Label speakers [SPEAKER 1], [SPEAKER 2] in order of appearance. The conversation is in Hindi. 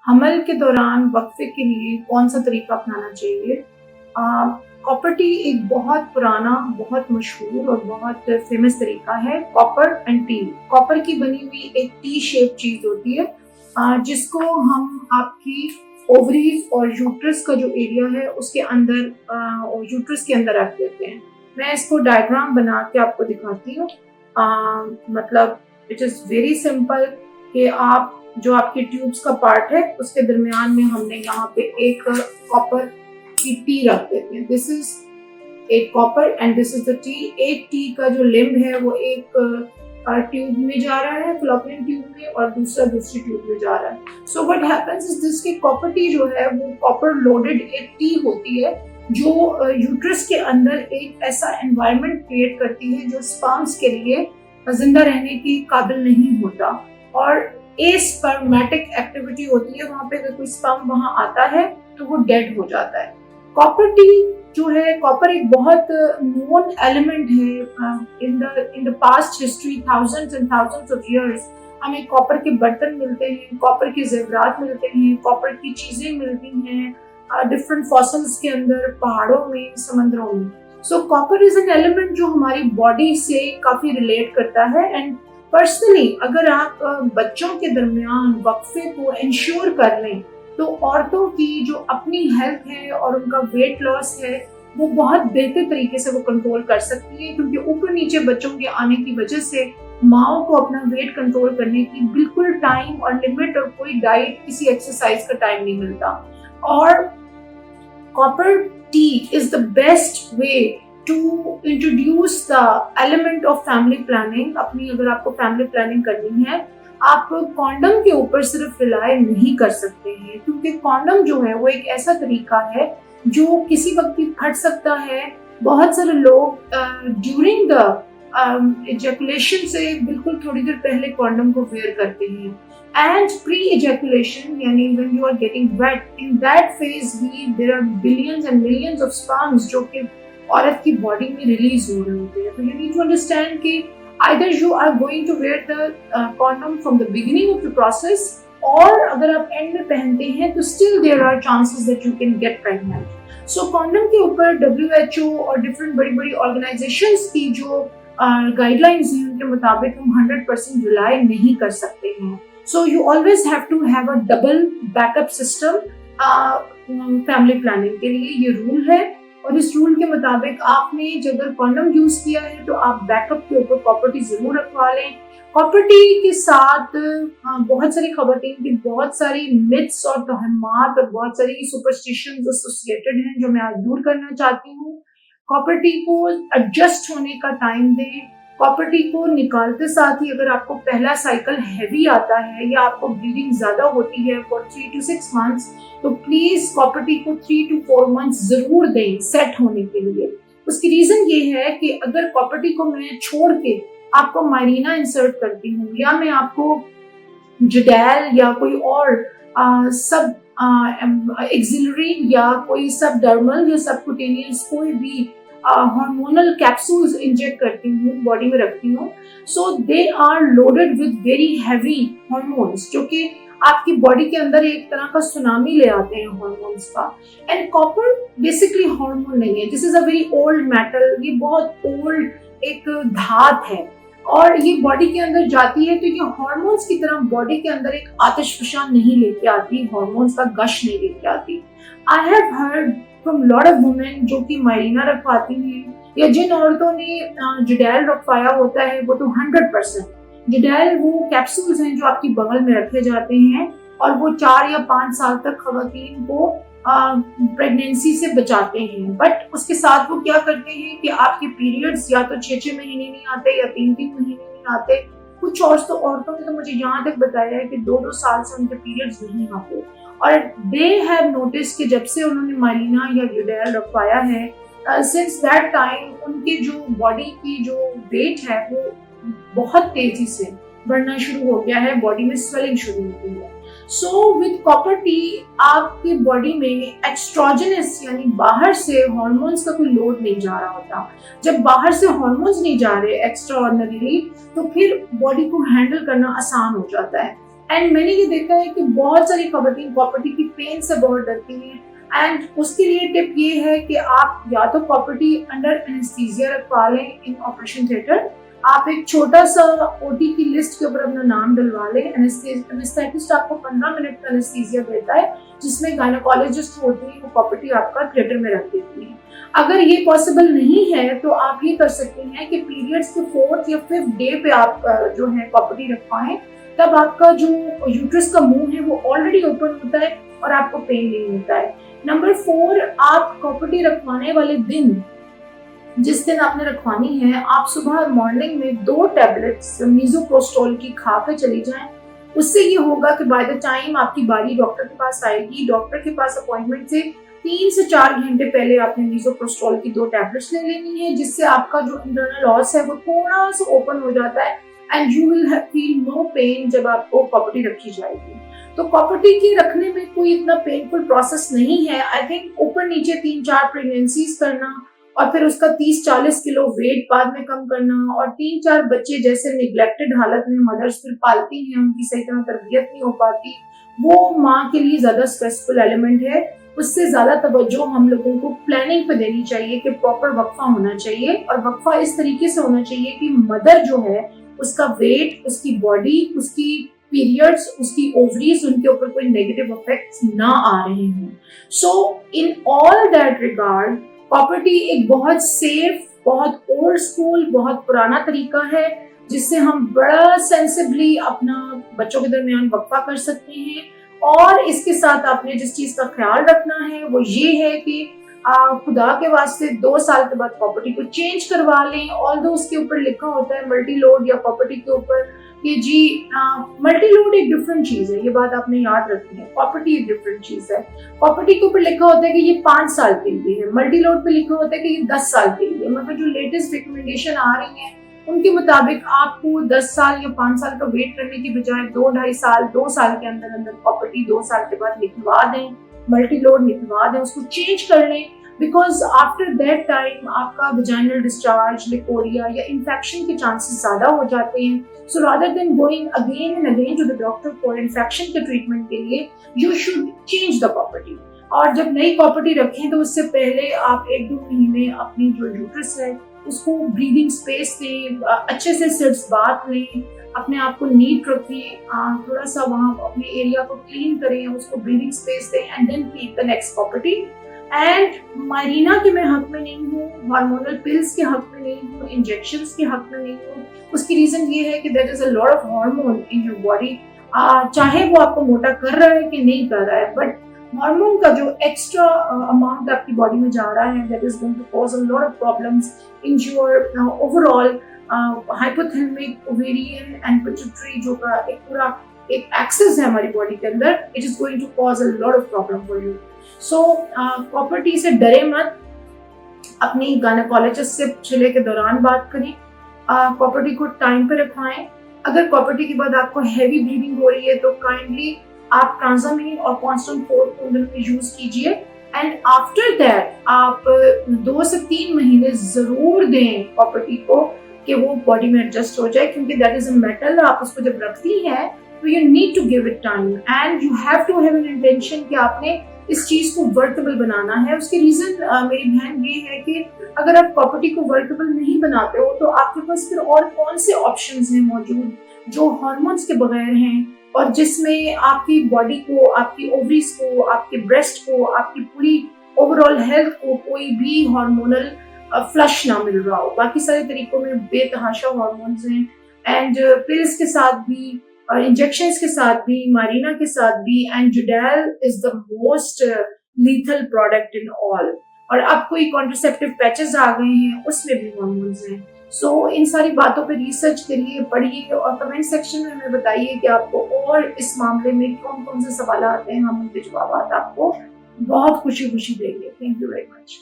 [SPEAKER 1] हमल के दौरान वक्फे के लिए कौन सा तरीका अपनाना चाहिए? कॉपर टी एक बहुत पुराना, बहुत मशहूर और बहुत फेमस तरीका है। कॉपर एंड टी, कॉपर की बनी हुई एक टी शेप चीज होती है, जिसको हम आपकी ओवरीज और यूट्रस का जो एरिया है उसके अंदर और यूट्रस के अंदर रख देते हैं। मैं इसको डायग्राम बना के आपको दिखाती हूँ। मतलब इट इज वेरी सिंपल कि आप जो आपके ट्यूब्स का पार्ट है उसके दरमियान में हमने यहाँ पे एक कॉपर की टी रख देते हैं। दिस इज एक copper and this is the T. एक टी का जो लिम्ब है वो एक ट्यूब में जा रहा है, फैलोपियन ट्यूब में, और दूसरा दूसरी ट्यूब में जा रहा है। So what happens is this कि कॉपर टी जो है वो कॉपर लोडेड एक टी होती है जो यूट्रस के अंदर एक ऐसा एनवायरनमेंट क्रिएट करती है जो स्पर्म्स के लिए जिंदा रहने की काबिल नहीं होता, और एस्पर्मेटिक एक्टिविटी होती है। वहां पे अगर कोई स्पर्म वहां आता है तो वो डेड हो जाता है। कॉपर टी जो है, कॉपर एक बहुत नोन एलिमेंट है। In the past history, thousands and thousands of years, हमें कॉपर के बर्तन मिलते हैं, कॉपर के जेवरात मिलते हैं, कॉपर की चीजें मिलती हैं डिफरेंट फॉसिल्स के अंदर, पहाड़ों में, समंदरों में। सो कॉपर इज एन एलिमेंट जो हमारी बॉडी से काफी रिलेट करता है। एंड पर्सनली अगर आप बच्चों के दरमियान वक्फे को इंश्योर कर लें तो औरतों की जो अपनी हेल्थ है और उनका वेट लॉस है वो बहुत बेहतर तरीके से वो कंट्रोल कर सकती है, क्योंकि ऊपर नीचे बच्चों के आने की वजह से माओ को अपना वेट कंट्रोल करने की बिल्कुल टाइम और लिमिट और कोई डाइट, किसी एक्सरसाइज का टाइम नहीं मिलता। और copper T is the best way to introduce the element of family planning. अपनी अगर आपको फैमिली प्लानिंग करनी है, आप कॉन्डम के ऊपर सिर्फ रिलाय नहीं कर सकते हैं, क्योंकि कॉन्डम जो है वो एक ऐसा तरीका है जो किसी वक्त भी फट सकता है। बहुत सारे लोग ड्यूरिंग द इजैकुलेशन से बिल्कुल थोड़ी देर पहले कॉन्डम को वेयर करते हैं। एंड प्री इजैकुलेशन, यानी when you are getting wet, in that phase भी there are billions and millions of sperms जो कि औरत की बॉडी में रिलीज हो रहे होते हैं। तो यू नीड टू अंडरस्टैंड कि either you are going to wear the condom from the beginning of the process, और अगर आप एंड में पहनते हैं तो still there are chances that you can get pregnant. So condom के ऊपर WHO और डिफरेंट बड़ी बड़ी ऑर्गेनाइजेशंस की जो गाइडलाइंस हैं उनके मुताबिक हम 100% रिलाय नहीं कर सकते हैं। So you always have to have a double backup system family planning के लिए। ये रूल है, और इस रूल के मुताबिक आपने जब कॉन्डम यूज किया है तो आप बैकअप के ऊपर कॉपर टी जरूर रखवा लें। कॉपर टी के साथ बहुत सारी खवातीन की बहुत सारी मिथ्स और तोहमात और बहुत सारी सुपरस्टिशंस एसोसिएटेड हैं जो मैं आज दूर करना चाहती हूँ। कॉपर टी को एडजस्ट होने का टाइम दें। कॉपर टी को निकालते साथ ही अगर आपको पहला साइकिल हैवी आता है या आपको ब्लीडिंग ज्यादा होती है फॉर 3 to 6 months, तो प्लीज कॉपर टी को 3 to 4 months जरूर दें सेट होने के लिए। उसकी रीजन ये है कि अगर कॉपर टी को मैं छोड़ के आपको मायरीना इंसर्ट करती हूँ, या मैं आपको जुडैल या कोई और सब एक्सिलरी या कोई सब डर्मल या सबकुटेनियस कोई भी हार्मोनल कैप्सूल्स इंजेक्ट करती हूँ, बॉडी में रखती हूँ, so they are loaded with very heavy hormones जो कि आपकी बॉडी के अंदर एक तरह का सुनामी ले आते हैं हार्मोन्स का। एंड कॉपर बेसिकली हार्मोन नहीं है, this is a very old metal. ये बहुत ओल्ड एक धात है और ये बॉडी के अंदर जाती है तो ये हार्मोन्स की तरह बॉडी के अंदर एक आतिशफशान नहीं लेके आती, हार्मोन्स का गश नहीं लेके आती। I have heard from lot of women जो कि मायरीना रखवाती हैं, या जिन औरतों ने जुडैल रखवाया होता है, वो तो 100% जुडैल वो कैप्सूल्स हैं जो आपकी बगल में रखे जाते हैं और वो 4 या 5 साल तक खवातीन को प्रेगनेंसी से बचाते हैं। बट उसके साथ वो क्या करते हैं कि आपके पीरियड्स या तो 6-6 महीने नहीं आते या 3-3 महीने नहीं आते। कुछ औरतों ने तो मुझे यहाँ तक बताया है कि 2-2 साल से उनके पीरियड्स नहीं आते, और दे हैव नोटिस कि जब से उन्होंने मायरीना या जुडैल रखवाया है, सिंस दैट टाइम उनके जो बॉडी की जो वेट है वो बहुत तेजी से बढ़ना शुरू हो गया है, बॉडी में स्वेलिंग शुरू हो गई है। सो विद कॉपर टी आपकी बॉडी में एक्स्ट्रोजनस यानी बाहर से हार्मोन्स का कोई लोड नहीं जा रहा होता। जब बाहर से हार्मोन्स नहीं जा रहे एक्स्ट्राऑर्डिनरीली, तो फिर बॉडी को हैंडल करना आसान हो जाता है। एंड मैंने ये देखा है कि बहुत सारी खवातीन कॉपर्टी की पेन से बहुत डरती हैं, एंड उसके लिए टिप ये है कि आप या तो कॉपर्टी अंडर एनेस्थीसिया रखवा लें इन ऑपरेशन थिएटर। आप एक छोटा सा ओटी की लिस्ट के ऊपर अपना नाम डलवा लें। एनेस्थेटिस्ट आपको 15 मिनट का एनेस्थीसिया देता है, जिसमें गायनेकोलॉजिस्ट होती है, वो कॉपर्टी आपका थिएटर में रख देती है। अगर ये पॉसिबल नहीं है तो आप ये कर सकते हैं कि पीरियड्स के 4th या 5th डे पे आप जो है कॉपर्टी रखवाएं। तब आपका जो यूट्रस का मुंह है वो ऑलरेडी ओपन होता है और आपको पेन नहीं होता है। नंबर 4, आप कॉपर्टी रखवाने वाले दिन, जिस दिन आपने रखवानी है, आप सुबह मॉर्निंग में 2 टैबलेट्स मीजोप्रोस्टोल की खा के चली जाएं। उससे ये होगा कि बाय द टाइम आपकी बारी डॉक्टर के पास आएगी, डॉक्टर के पास अपॉइंटमेंट से 3 से 4 घंटे पहले आपने मीजोप्रोस्टोल की 2 टैबलेट्स ले लेनी है, जिससे आपका जो इंटरनल ऑस है वो थोड़ा सा ओपन हो जाता है and you will feel no pain जब आपको कॉपर्टी रखी जाएगी। तो कॉपर्टी के रखने में कोई इतना पेनफुल प्रोसेस नहीं है। आई थिंक ऊपर नीचे 3-4 प्रेगनेंसीज करना और फिर उसका 30-40 किलो वेट बाद में कम करना, और 3-4 बच्चे जैसे निग्लेक्टेड हालत में मदर्स फिर पालती हैं, उनकी सही तरह तरबियत नहीं हो पाती, वो माँ के लिए ज्यादा स्ट्रेसफुल एलिमेंट है। उससे ज्यादा तवज्जो हम लोगों को प्लानिंग पे देनी चाहिए कि प्रॉपर वक्फा होना चाहिए, और वक्फा इस तरीके से होना चाहिए कि मदर जो है उसका वेट, उसकी बॉडी, उसकी पीरियड्स, उसकी ओवरीज, उनके ऊपर कोई नेगेटिव इफेक्ट्स ना आ रहे हों। So in all that regard copper T एक बहुत सेफ, बहुत ओल्ड स्कूल, बहुत पुराना तरीका है जिससे हम बड़ा सेंसिबली अपना बच्चों के दरमियान वक्फा कर सकते हैं। और इसके साथ आपने जिस चीज का ख्याल रखना है वो ये है कि खुदा के वास्ते 2 साल के बाद कॉपर्टी को चेंज करवा लें। ऑल्दो उसके ऊपर लिखा होता है मल्टी लोड या कॉपर्टी के ऊपर कि जी मल्टी लोड एक डिफरेंट चीज है, ये बात आपने याद रखनी है। कॉपर्टी एक डिफरेंट चीज है। कॉपर्टी के ऊपर लिखा होता है कि ये 5 साल के लिए है, मल्टी लोड पे लिखा होता है कि ये 10 साल के लिए। मतलब जो लेटेस्ट रिकमेंडेशन आ रही है उनके मुताबिक आपको 10 साल या 5 साल का वेट करने की बजाय 2-2.5 साल, 2 साल के अंदर अंदर कॉपर्टी 2 साल के बाद लिखवा दें, मल्टी लोड लिखवा दें, उसको चेंज कर लें। बिकॉज आफ्टर दैट टाइम आपका वजाइनल डिस्चार्ज, लिकोरिया या इन्फेक्शन के चांसेस ज्यादा हो जाते हैं। So rather than going again and again to the doctor for infection के ट्रीटमेंट के लिए, you should change the copper T. और जब नई कॉपर्टी रखें तो उससे पहले आप 1-2 महीने अपनी जो यूट्रस है उसको ब्रीदिंग स्पेस दें, अच्छे से सिर्फ बात लें, अपने आप को नीट रखें, थोड़ा सा वहाँ अपने एरिया को क्लीन करें, उसको ब्रीदिंग स्पेस दें, and then take the next copper T. And Mirena के मैं हक में नहीं हूँ, हार्मोनल पिल्स के हक में नहीं हूँ, इंजेक्शंस के हक में नहीं हूँ। उसकी रीजन ये है कि there is a lot of hormone in your body, चाहे वो आपको मोटा कर रहा है कि नहीं कर रहा है, बट हार्मोन का जो एक्स्ट्रा अमाउंट आपकी बॉडी में जा रहा है, that is going to cause a lot of problems in your overall hypothalamic, ovarian and pituitary, जो का एक पूरा एक एक्सेस है हमारी बॉडी के अंदर। It is going to cause a lot of problem for you. So copper T से डरे मत, अपनी गायनेकोलॉजिस्ट से छिले के दौरान बात करें, कॉपर्टी को टाइम पे रखवाएं। अगर कॉपर्टी के बाद आपको हैवी ब्लीडिंग हो रही है तो काइंडली आप ट्रांजामीन और कांस्टेंट 4 में यूज कीजिए, एंड आफ्टर दैट आप 2 से 3 महीने जरूर दें कॉपर्टी को कि वो बॉडी में एडजस्ट हो जाए, क्योंकि दैट इज अ मेटल। आप उसको जब रखती हैं तो you need to give it time and you have to have an intention कि आपने इस चीज को वर्केबल बनाना है। उसकी रीजन मेरी बहन ये है कि अगर आप कॉपर्टी को वर्केबल नहीं बनाते हो तो आपके पास फिर और कौन से ऑप्शंस हैं मौजूद जो हार्मोन्स के बगैर हैं, और जिसमें आपकी बॉडी को, आपकी ओवरीज को, आपके ब्रेस्ट को, आपकी पूरी ओवरऑल हेल्थ को कोई भी हार्मोनल फ्लश ना मिल रहा हो। बाकी सारे तरीकों में बेतहाशा हार्मोन्स हैं, एंड पिल्स के साथ भी, इंजेक्शंस के साथ भी, मारीना के साथ भी, and Jadelle is the most lethal product in all. और अब कोई कॉन्ट्रासेप्टिव पैचेस आ गए हैं, उसमें भी हार्मोन्स हैं। सो इन सारी बातों पे रिसर्च करिए, पढ़िए, और कमेंट सेक्शन में हमें बताइए कि आपको और इस मामले में कौन कौन से सवाल आते हैं। हम उनके जवाब आपको बहुत खुशी खुशी देंगे। Thank you very much.